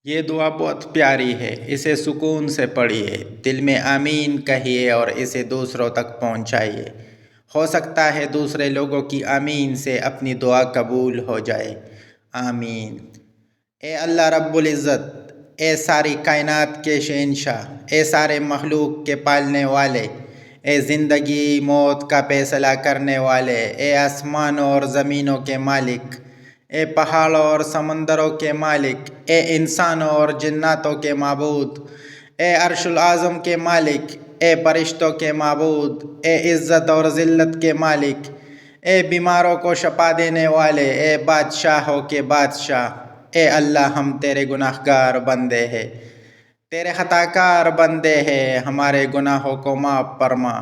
یہ دعا بہت پیاری ہے، اسے سکون سے پڑھیے، دل میں آمین کہیے اور اسے دوسروں تک پہنچائیے۔ ہو سکتا ہے دوسرے لوگوں کی آمین سے اپنی دعا قبول ہو جائے۔ آمین۔ اے اللہ رب العزت، اے ساری کائنات کے شہنشاہ، اے سارے مخلوق کے پالنے والے، اے زندگی موت کا فیصلہ کرنے والے، اے آسمانوں اور زمینوں کے مالک، اے پہاڑوں اور سمندروں کے مالک، اے انسانوں اور جناتوں کے معبود، اے عرش العظم کے مالک، اے فرشتوں کے معبود، اے عزت اور ذلت کے مالک، اے بیماروں کو شفا دینے والے، اے بادشاہوں کے بادشاہ، اے اللہ ہم تیرے گناہ گار بندے ہیں، تیرے خطا کار بندے ہیں، ہمارے گناہوں کو معاف فرما،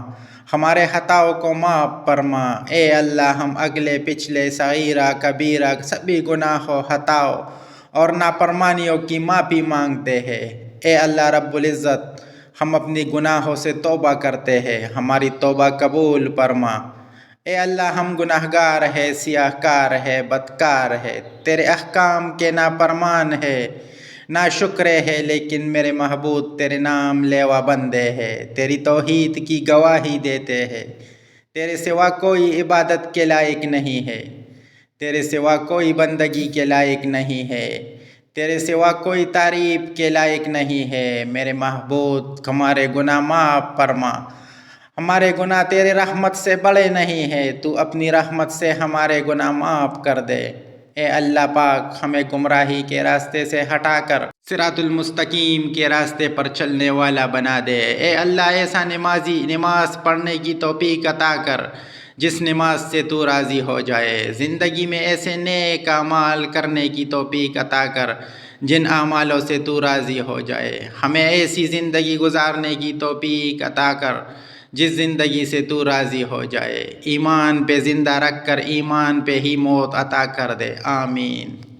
ہمارے خطاؤں کو معاف فرما۔ اے اللہ ہم اگلے پچھلے صغیرہ کبیرہ سبھی گناہوں، خطاؤں اور نافرمانیوں کی معافی مانگتے ہیں۔ اے اللہ رب العزت، ہم اپنی گناہوں سے توبہ کرتے ہیں، ہماری توبہ قبول فرما۔ اے اللہ ہم گناہ گار ہیں، سیاہ کار ہیں، بدکار ہیں، تیرے احکام کے نافرمان ہیں، ناشکرے ہیں، لیکن میرے محبوب تیرے نام لیوا بندے ہیں، تیری توحید کی گواہی دیتے ہیں۔ تیرے سوا کوئی عبادت کے لائق نہیں ہے، تیرے سوا کوئی بندگی کے لائق نہیں ہے، تیرے سوا کوئی تعریف کے لائق نہیں ہے۔ میرے محبوب ہمارے گناہ معاف فرما، ہمارے گناہ تیرے رحمت سے بڑے نہیں ہیں، تو اپنی رحمت سے ہمارے گناہ معاف کر دے۔ اے اللہ پاک، ہمیں گمراہی کے راستے سے ہٹا کر صراط المستقیم کے راستے پر چلنے والا بنا دے۔ اے اللہ ایسا نمازی نماز پڑھنے کی توفیق عطا کر جس نماز سے تو راضی ہو جائے۔ زندگی میں ایسے نیک اعمال کرنے کی توفیق عطا کر جن اعمالوں سے تو راضی ہو جائے۔ ہمیں ایسی زندگی گزارنے کی توفیق عطا کر جس زندگی سے تو راضی ہو جائے۔ ایمان پہ زندہ رکھ کر ایمان پہ ہی موت عطا کر دے۔ آمین۔